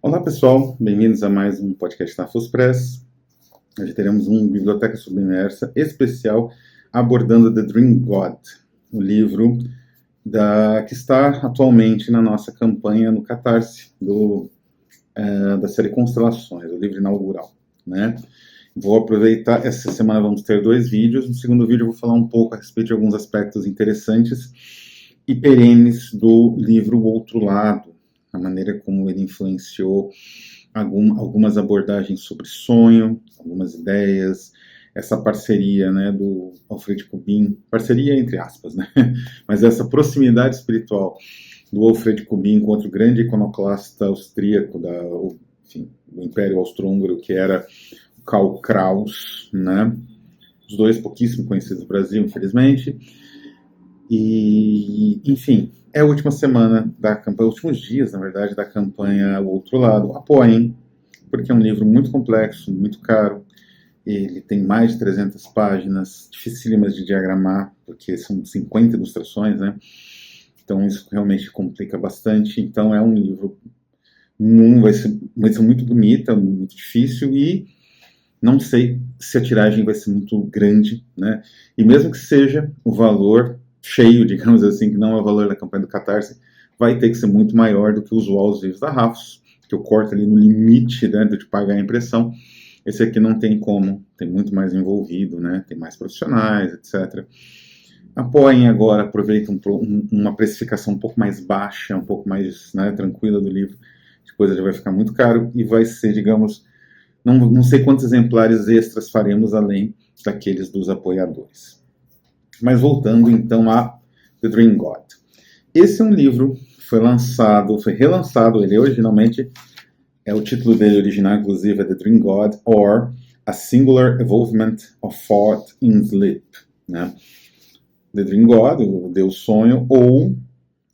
Olá pessoal, bem-vindos a mais um podcast da Fuspress. Hoje teremos um Biblioteca Submersa especial abordando The Dream God, o livro que está atualmente na nossa campanha no Catarse da série Constelações, o livro inaugural, né? Vou aproveitar, essa semana vamos ter 2 vídeos. No segundo vídeo eu vou falar um pouco a respeito de alguns aspectos interessantes e perenes do livro O Outro Lado, a maneira como ele influenciou algumas abordagens sobre sonho, algumas ideias, essa parceria, né, do Alfred Kubin, parceria entre aspas, né, mas essa proximidade espiritual do Alfred Kubin com outro grande iconoclasta austríaco do Império Austro-Húngaro, que era o Karl Kraus, né, os dois pouquíssimo conhecidos no Brasil, infelizmente. E, enfim, é a última semana da campanha, últimos dias, na verdade, da campanha O Outro Lado. Apoiem, porque é um livro muito complexo, muito caro. Ele tem mais de 300 páginas, dificílimas de diagramar, porque são 50 ilustrações, né? Então isso realmente complica bastante. Então é um livro, vai ser muito bonita, muito difícil, e não sei se a tiragem vai ser muito grande, né? E mesmo que seja o valor cheio, digamos assim, que não é o valor da campanha do Catarse, vai ter que ser muito maior do que o usual os livros da Rafos, que eu corto ali no limite, né, de pagar a impressão. Esse aqui não tem como, tem muito mais envolvido, né, tem mais profissionais, etc. Apoiem agora, aproveitem uma precificação um pouco mais baixa, um pouco mais, né, tranquila do livro, depois ele vai ficar muito caro e vai ser, digamos, não sei quantos exemplares extras faremos além daqueles dos apoiadores. Mas voltando então a The Dream God. Esse é um livro que foi relançado, ele originalmente, o título dele original, inclusive, é The Dream God, or A Singular Evolvement of Thought in Sleep. Né? The Dream God, o Deus Sonho, ou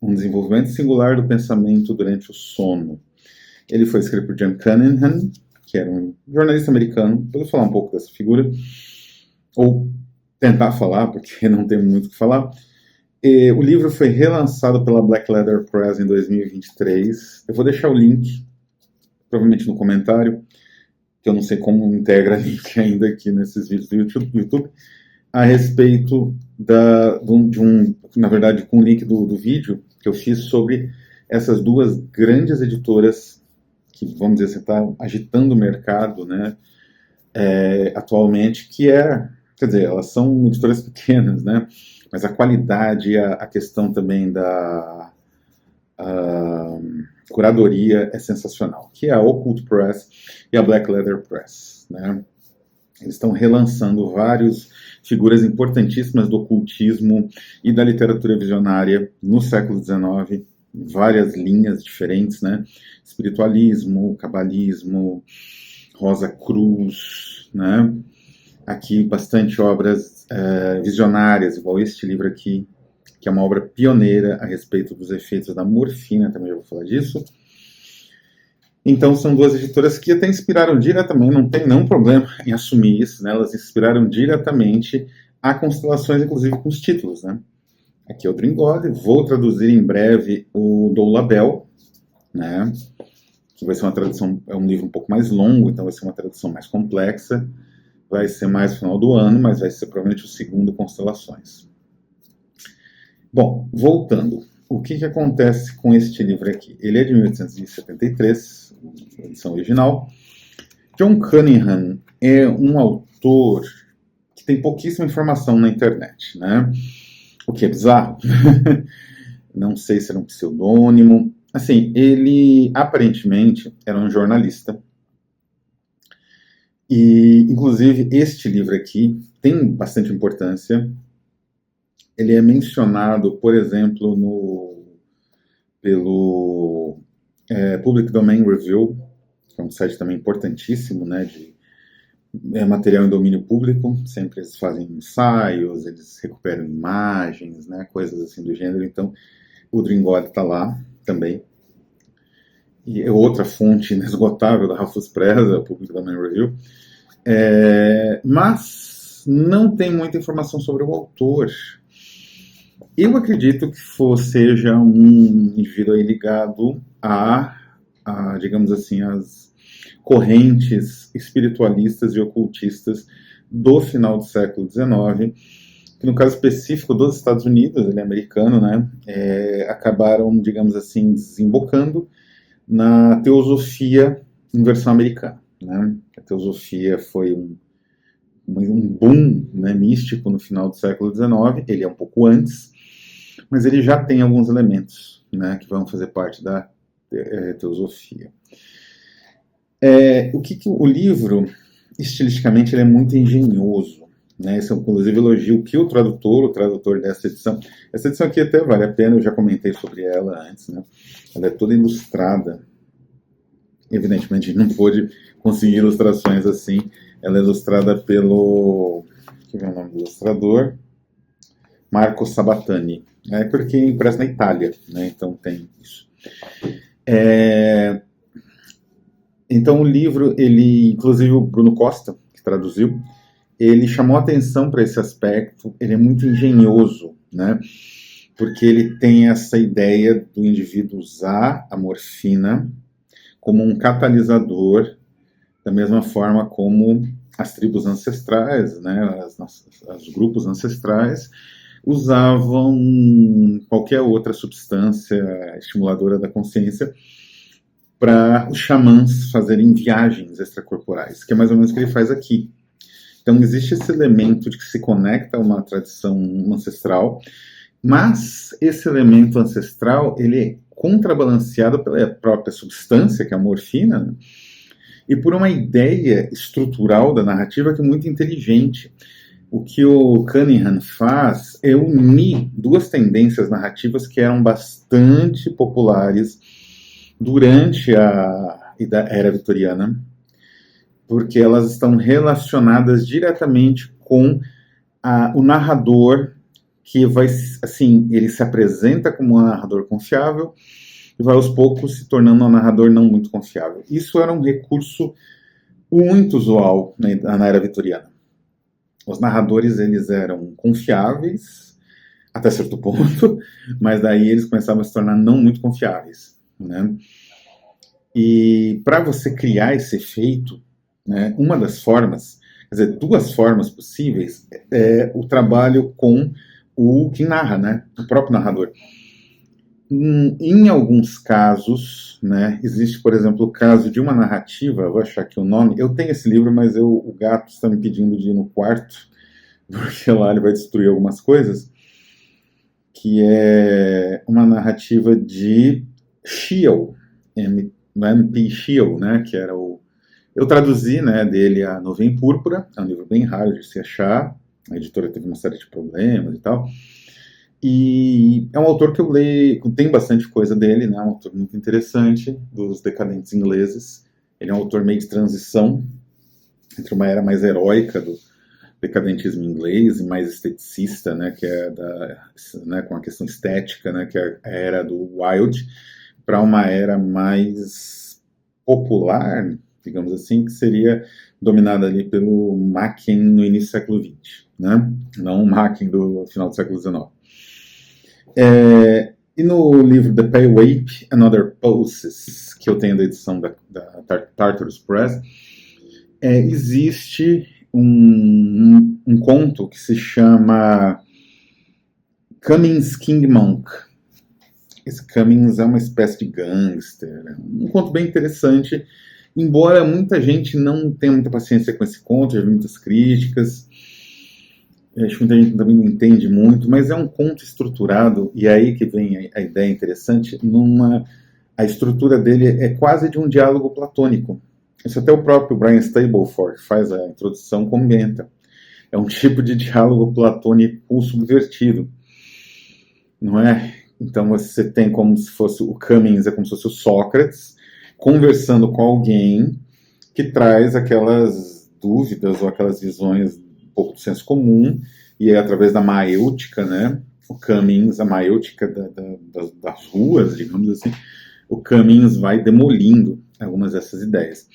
um desenvolvimento singular do pensamento durante o sono. Ele foi escrito por John Cunningham, que era um jornalista americano. Vou falar um pouco dessa figura, ou tentar falar, porque não tem muito o que falar. O livro foi relançado pela Black Letter Press em 2023. Eu vou deixar o link, provavelmente no comentário, que eu não sei como integra link ainda aqui nesses vídeos do YouTube, a respeito na verdade, com o link do vídeo que eu fiz sobre essas duas grandes editoras que, vamos dizer assim, estão agitando o mercado, né, atualmente, quer dizer, elas são editoras pequenas, né? Mas a qualidade, a questão também da curadoria é sensacional, que é a Occult Press e a Black Letter Press, né? Eles estão relançando várias figuras importantíssimas do ocultismo e da literatura visionária no século XIX, várias linhas diferentes, né? Espiritualismo, cabalismo, Rosa Cruz, né? Aqui bastante obras visionárias, igual este livro aqui, que é uma obra pioneira a respeito dos efeitos da morfina, também eu vou falar disso. Então são duas editoras que até inspiraram diretamente, não tem nenhum problema em assumir isso, né? Elas inspiraram diretamente a constelações, inclusive com os títulos, né? Aqui é o Dream God, vou traduzir em breve o Doula Bell, né? Que vai ser uma tradução, é um livro um pouco mais longo, então vai ser uma tradução mais complexa. Vai ser mais no final do ano, mas vai ser provavelmente o segundo Constelações. Bom, voltando. O que acontece com este livro aqui? Ele é de 1873, a edição original. John Cunningham é um autor que tem pouquíssima informação na internet, né? O que é bizarro. Não sei se era um pseudônimo. Assim, ele aparentemente era um jornalista. E, inclusive, este livro aqui tem bastante importância. Ele é mencionado, por exemplo, pelo Public Domain Review, que é um site também importantíssimo, né, de material em domínio público. Sempre eles fazem ensaios, eles recuperam imagens, né, coisas assim do gênero. Então, o Dream God está lá também. E é outra fonte inesgotável da Rafus Press, o Public Domain Review. Mas não tem muita informação sobre o autor. Eu acredito que seja um indivíduo aí ligado a digamos assim, as correntes espiritualistas e ocultistas do final do século XIX, que no caso específico dos Estados Unidos, ele é americano, né, acabaram, digamos assim, desembocando na teosofia em versão americana. Né? A teosofia foi um boom, né, místico no final do século XIX, ele é um pouco antes, mas ele já tem alguns elementos, né, que vão fazer parte da teosofia. O livro, estilisticamente, ele é muito engenhoso. Né? Esse é inclusive elogio que o tradutor dessa edição. Essa edição aqui até vale a pena, eu já comentei sobre ela antes. Né? Ela é toda ilustrada. Evidentemente, a gente não pôde conseguir ilustrações assim. Ela é ilustrada pelo... Deixa eu ver o nome do ilustrador. Marco Sabatani. Porque é impresso na Itália, né? Então tem isso. Então o livro, inclusive o Bruno Costa, que traduziu, ele chamou atenção para esse aspecto, ele é muito engenhoso, né? Porque ele tem essa ideia do indivíduo usar a morfina como um catalisador, da mesma forma como as tribos ancestrais, né, os grupos ancestrais, usavam qualquer outra substância estimuladora da consciência para os xamãs fazerem viagens extracorporais, que é mais ou menos o que ele faz aqui. Então existe esse elemento de que se conecta a uma tradição ancestral, mas esse elemento ancestral ele é contrabalanceado pela própria substância, que é a morfina, né? E por uma ideia estrutural da narrativa que é muito inteligente. O que o Cunningham faz é unir duas tendências narrativas que eram bastante populares durante a era vitoriana, porque elas estão relacionadas diretamente com o narrador, que vai, assim, ele se apresenta como um narrador confiável e vai aos poucos se tornando um narrador não muito confiável. Isso era um recurso muito usual na era vitoriana. Os narradores, eles eram confiáveis até certo ponto, mas daí eles começavam a se tornar não muito confiáveis, né? E para você criar esse efeito, né, uma das formas, quer dizer, duas formas possíveis, é o trabalho com o que narra, né, o próprio narrador. Em alguns casos, né, existe, por exemplo, o caso de uma narrativa, eu vou achar aqui o nome, eu tenho esse livro, mas o gato está me pedindo de ir no quarto, porque lá ele vai destruir algumas coisas, que é uma narrativa de Scheel, M.P. Scheel, né, que era eu traduzi, né, dele A Nuvem Púrpura, é um livro bem raro de se achar, a editora teve uma série de problemas e tal, e é um autor que eu leio, tem bastante coisa dele, né, um autor muito interessante, dos decadentes ingleses. Ele é um autor meio de transição entre uma era mais heróica do decadentismo inglês e mais esteticista, né, que é né, com a questão estética, né, que é a era do Wilde, para uma era mais popular, digamos assim, que seria dominada ali pelo Machen no início do século XX, né, não o Machen do final do século XIX. E no livro The Pale Ape and Other Poses, que eu tenho da edição da Tartarus Press, existe um conto que se chama Cummings King Monk. Esse Cummings é uma espécie de gangster, um conto bem interessante, embora muita gente não tenha muita paciência com esse conto, já vi muitas críticas, acho que muita gente também não entende muito, mas é um conto estruturado, e é aí que vem a ideia interessante, a estrutura dele é quase de um diálogo platônico. Isso até o próprio Brian Stableford, que faz a introdução, comenta. É um tipo de diálogo platônico subvertido, não é? Então você tem como se fosse o Cummings, é como se fosse o Sócrates, conversando com alguém que traz aquelas dúvidas ou aquelas visões um pouco do senso comum, e é através da maêutica, né? O Cummings, a maêutica das ruas, digamos assim, o Cummings vai demolindo algumas dessas ideias.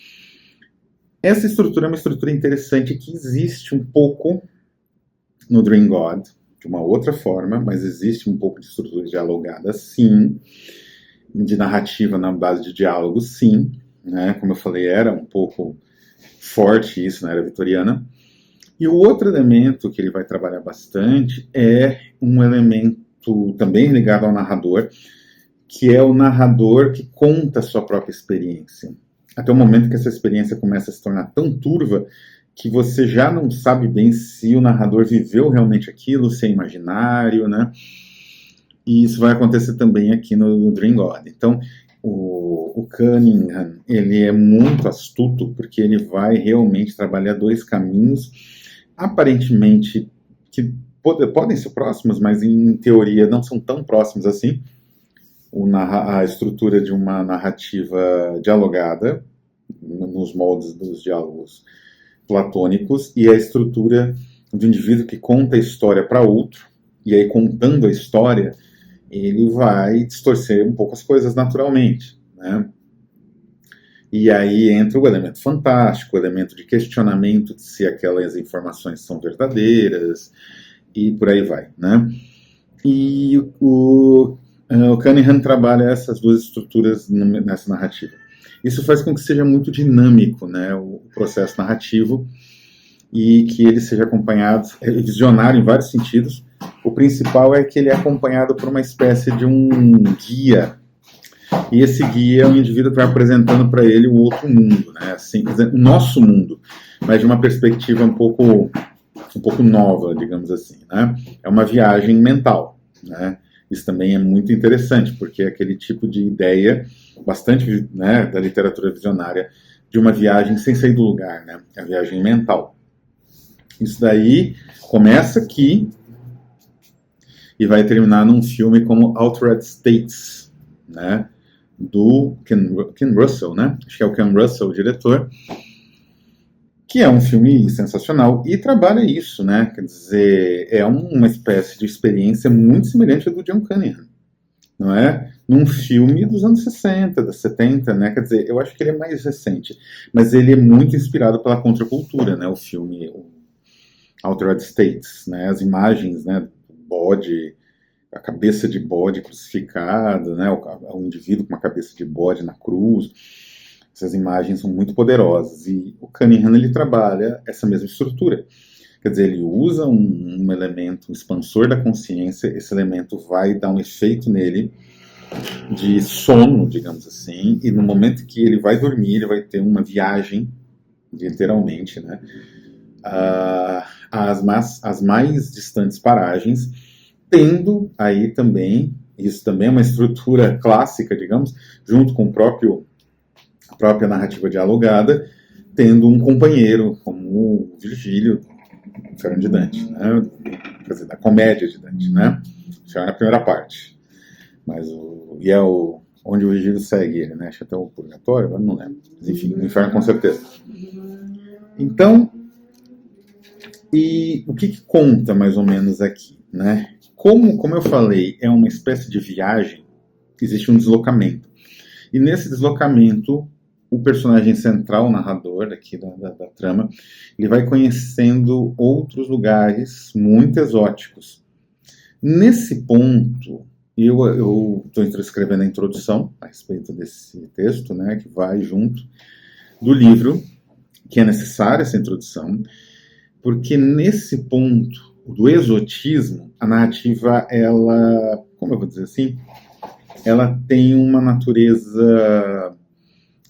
Essa estrutura é uma estrutura interessante que existe um pouco no Dream God, de uma outra forma, mas existe um pouco de estrutura dialogada, sim. de narrativa na base de diálogo, sim, né? Como eu falei, era um pouco forte isso na era vitoriana. E o outro elemento que ele vai trabalhar bastante é um elemento também ligado ao narrador, que é o narrador que conta a sua própria experiência. Até o momento que essa experiência começa a se tornar tão turva que você já não sabe bem se o narrador viveu realmente aquilo, se é imaginário, né? E isso vai acontecer também aqui no Dream God. Então, o Cunningham, ele é muito astuto, porque ele vai realmente trabalhar dois caminhos, aparentemente, que podem ser próximos, mas em teoria não são tão próximos assim. A estrutura de uma narrativa dialogada, nos moldes dos diálogos platônicos, e a estrutura do indivíduo que conta a história para outro, e aí contando a história, ele vai distorcer um pouco as coisas naturalmente, né? E aí entra o elemento fantástico, o elemento de questionamento de se aquelas informações são verdadeiras, e por aí vai, né? E o Cunningham trabalha essas duas estruturas nessa narrativa. Isso faz com que seja muito dinâmico, né, o processo narrativo, e que ele seja acompanhado, visionário em vários sentidos. O principal é que ele é acompanhado por uma espécie de um guia, e esse guia é um indivíduo que vai apresentando para ele o outro mundo, né, assim, o nosso mundo, mas de uma perspectiva um pouco nova, digamos assim, né? É uma viagem mental, né? Isso também é muito interessante, porque é aquele tipo de ideia bastante, né, da literatura visionária, de uma viagem sem sair do lugar, né? A viagem mental. Isso daí começa aqui e vai terminar num filme como Altered States, né? Do Ken Russell, né? Acho que é o Ken Russell, o diretor, que é um filme sensacional e trabalha isso, né? Quer dizer, é uma espécie de experiência muito semelhante à do John Cunningham, não é? Num filme dos anos 60, dos 70, né? Quer dizer, eu acho que ele é mais recente, mas ele é muito inspirado pela contracultura, né? O filme Altered States, né? As imagens, né? Bode, a cabeça de bode crucificado, né? O indivíduo com uma cabeça de bode na cruz. Essas imagens são muito poderosas, e o Cunningham, ele trabalha essa mesma estrutura. Quer dizer, ele usa um elemento, um expansor da consciência, esse elemento vai dar um efeito nele de sono, digamos assim, e no momento que ele vai dormir, ele vai ter uma viagem, literalmente, né, às mais distantes paragens, tendo aí também, isso também é uma estrutura clássica, digamos, junto com a própria narrativa dialogada, tendo um companheiro, como o Virgílio, Inferno de Dante, né? Quer dizer, da comédia de Dante, né? Isso é na primeira parte. Mas onde o Virgílio segue ele, né? Acho que até o Purgatório, agora não lembro. Mas, enfim, o Inferno com certeza. Então, e o que conta mais ou menos aqui, né? Como eu falei, é uma espécie de viagem, existe um deslocamento. E nesse deslocamento, o personagem central, o narrador aqui da trama, ele vai conhecendo outros lugares muito exóticos. Nesse ponto, eu estou escrevendo a introdução a respeito desse texto, né, que vai junto do livro, que é necessária essa introdução, porque nesse ponto do exotismo, a narrativa, ela, como eu vou dizer assim, ela tem uma natureza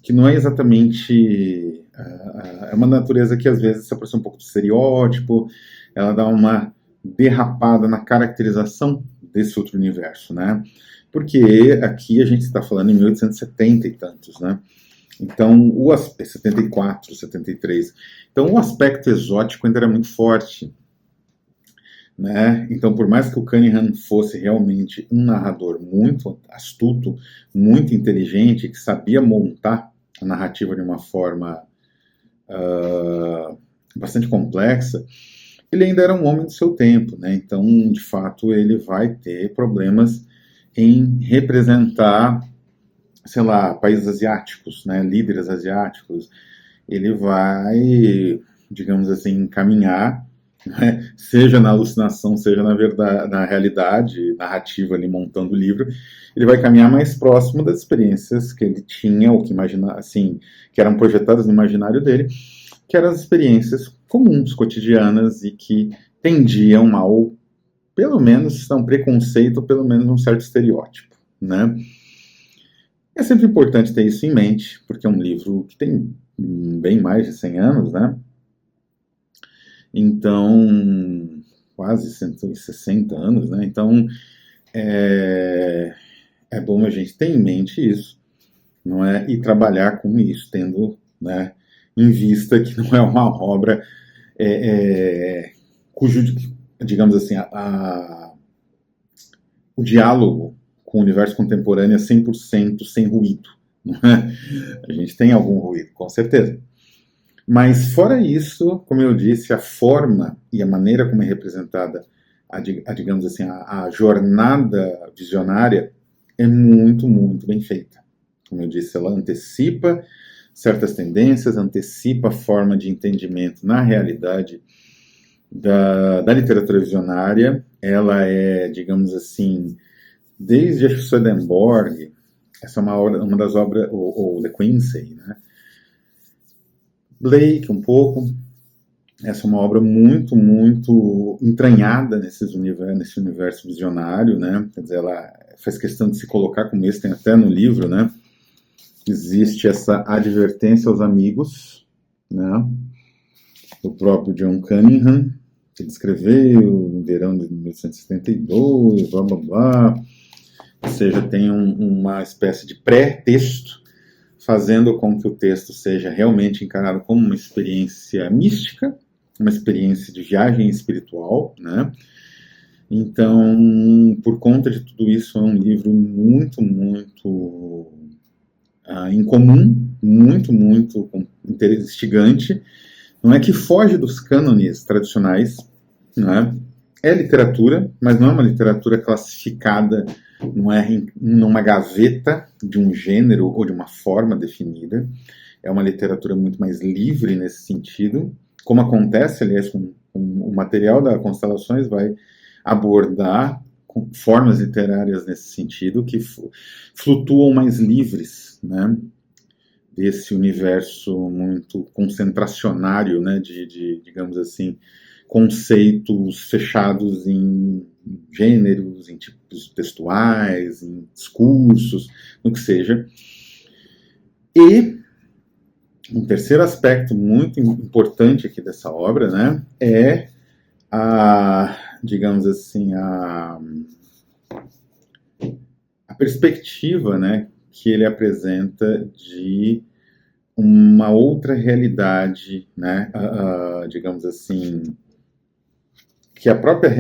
que não é exatamente... é uma natureza que às vezes se aproxima um pouco do estereótipo, ela dá uma derrapada na caracterização desse outro universo, né? Porque aqui a gente está falando em 1870 e tantos, né? Então, 74, 73. Então, o aspecto exótico ainda era muito forte, né? Então, por mais que o Cunningham fosse realmente um narrador muito astuto, muito inteligente, que sabia montar a narrativa de uma forma bastante complexa, ele ainda era um homem do seu tempo, né? Então, de fato, ele vai ter problemas em representar, sei lá, países asiáticos, né? Líderes asiáticos. Ele vai, digamos assim, encaminhar né? Seja na alucinação, seja na verdade, na realidade narrativa ali montando o livro, ele vai caminhar mais próximo das experiências que ele tinha, ou que imagina, assim, que eram projetadas no imaginário dele, que eram as experiências comuns, cotidianas e que tendiam ao, pelo menos, a um preconceito, ou pelo menos um certo estereótipo, né? É sempre importante ter isso em mente, porque é um livro que tem bem mais de 100 anos, né? Então, quase 160 anos, né? Então, é bom a gente ter em mente isso, não é? E trabalhar com isso, tendo, né, em vista que não é uma obra cujo, digamos assim, o diálogo com o universo contemporâneo é 100% sem ruído, não é? A gente tem algum ruído, com certeza. Mas fora isso, como eu disse, a forma e a maneira como é representada digamos assim, a jornada visionária é muito, muito bem feita. Como eu disse, ela antecipa certas tendências, antecipa a forma de entendimento na realidade da literatura visionária. Ela é, digamos assim, desde a Swedenborg, essa é uma das obras, ou The Quincy, né? Blake, um pouco. Essa é uma obra muito, muito entranhada nesse universo visionário, né? Quer dizer, ela faz questão de se colocar como esse, tem até no livro, né? Existe essa advertência aos amigos, né? O próprio John Cunningham, que ele escreveu no verão de 1872, blá, blá, blá. Ou seja, tem uma espécie de pré-texto, fazendo com que o texto seja realmente encarado como uma experiência mística, uma experiência de viagem espiritual, né? Então, por conta de tudo isso, é um livro muito, muito incomum, muito, muito instigante. Não é que foge dos cânones tradicionais, né? É literatura, mas não é uma literatura classificada, não é numa gaveta de um gênero ou de uma forma definida. É uma literatura muito mais livre nesse sentido. Como acontece, aliás, com o material da Constelações, vai abordar formas literárias nesse sentido que flutuam mais livres, né? Desse universo muito concentracionário, né? Digamos assim, conceitos fechados em gêneros, em tipos textuais, em discursos, no que seja. E um terceiro aspecto muito importante aqui dessa obra, né, é digamos assim, a perspectiva, né, que ele apresenta de uma outra realidade, né, digamos assim, que a própria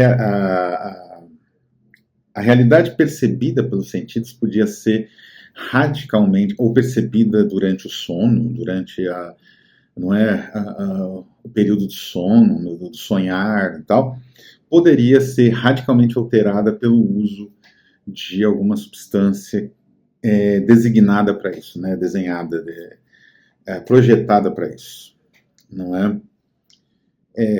a realidade percebida pelos sentidos podia ser radicalmente, ou percebida durante o sono, durante o período de sono, do sonhar e tal, poderia ser radicalmente alterada pelo uso de alguma substância designada para isso, né, desenhada, projetada para isso, não é?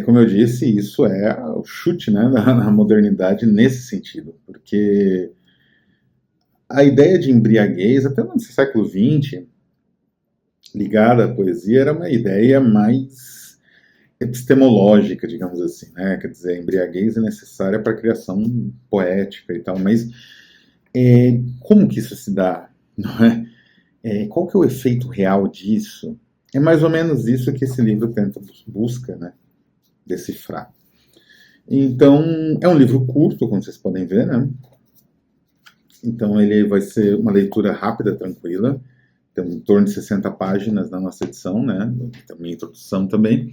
Como eu disse, isso é o chute, né, na modernidade nesse sentido, porque a ideia de embriaguez, até no século XX, ligada à poesia, era uma ideia mais epistemológica, digamos assim, né? Quer dizer, a embriaguez é necessária para a criação poética e tal, mas como que isso se dá? Não é? Qual que é o efeito real disso? É mais ou menos isso que esse livro busca, né, decifrar. Então, é um livro curto, como vocês podem ver, né? Então, ele vai ser uma leitura rápida, tranquila. Tem em torno de 60 páginas na nossa edição, né? Tem minha introdução também.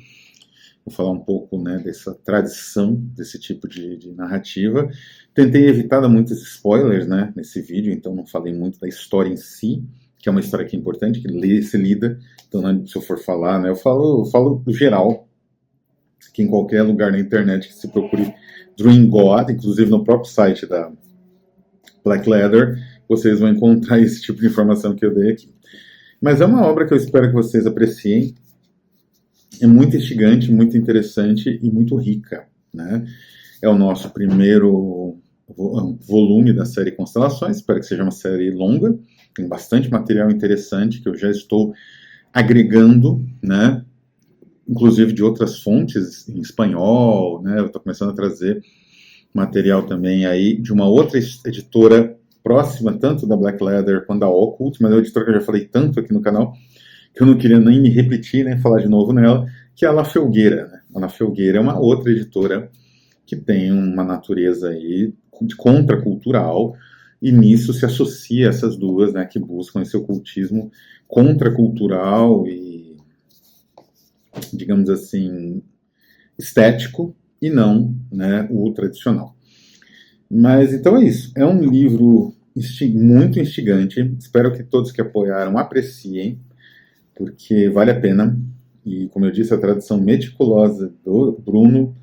Vou falar um pouco, né, dessa tradição, desse tipo de narrativa. Tentei evitar muitos spoilers, né, nesse vídeo, então não falei muito da história em si, que é uma história que é importante, que se lida. Então, né, se eu for falar, né, eu falo do geral, que em qualquer lugar na internet que se procure Dream God, inclusive no próprio site da Black Leather, vocês vão encontrar esse tipo de informação que eu dei aqui. Mas é uma obra que eu espero que vocês apreciem. É muito instigante, muito interessante e muito rica. né? É o nosso primeiro volume da série Constelações, espero que seja uma série longa, tem bastante material interessante que eu já estou agregando, né? Inclusive de outras fontes em espanhol, né? Eu estou começando a trazer material também aí de uma outra editora próxima, tanto da Black Leather quanto da Occult, mas é uma editora que eu já falei tanto aqui no canal, que eu não queria nem me repetir, nem falar de novo nela, que é a La Felgueira, né? A La Felgueira é uma outra editora que tem uma natureza aí de contracultural, e nisso se associa essas duas, né, que buscam esse ocultismo contracultural e, digamos assim, estético, e não, né, o tradicional. Mas então é isso. É um livro muito instigante. Espero que todos que apoiaram apreciem, porque vale a pena. E, como eu disse, a tradução meticulosa do Bruno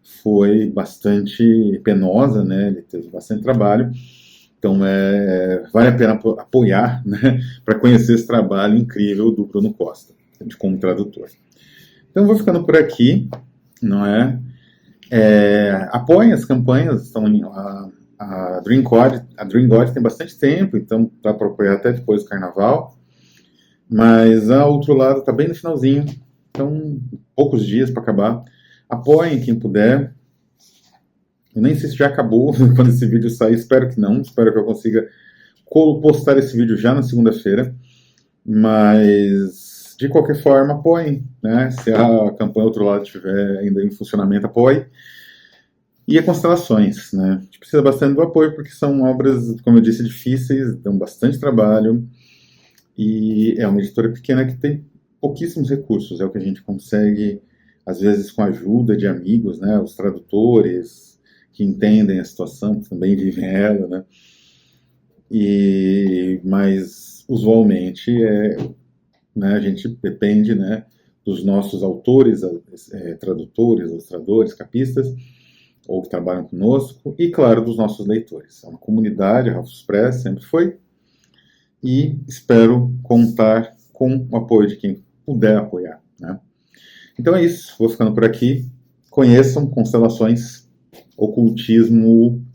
foi bastante penosa, né? Ele teve bastante trabalho. Então, vale a pena apoiar, né? Para conhecer esse trabalho incrível do Bruno Costa, como tradutor. Então, eu vou ficando por aqui, não é? Apoiem as campanhas, estão a Dream God tem bastante tempo, então dá para apoiar até depois do carnaval, mas a Outro Lado está bem no finalzinho, então poucos dias para acabar. Apoiem quem puder. Eu nem sei se já acabou quando esse vídeo sair, espero que não, espero que eu consiga postar esse vídeo já na segunda-feira, mas de qualquer forma apoiem, né? Se a campanha Outro Lado estiver ainda em funcionamento, apoie. E a Constelações, né? A gente precisa bastante do apoio, porque são obras, como eu disse, difíceis, dão bastante trabalho, e é uma editora pequena que tem pouquíssimos recursos, é o que a gente consegue, às vezes, com a ajuda de amigos, né? Os tradutores, que entendem a situação, que também vivem ela, né? Mas, usualmente, né, a gente depende, né, dos nossos autores, tradutores, ilustradores, capistas, ou que trabalham conosco, e, claro, dos nossos leitores. É uma comunidade, a Rafus Press sempre foi, e espero contar com o apoio de quem puder apoiar, né? Então é isso, vou ficando por aqui. Conheçam Constelações, ocultismo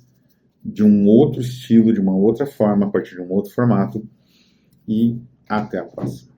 de um outro estilo, de uma outra forma, a partir de um outro formato, e até a próxima.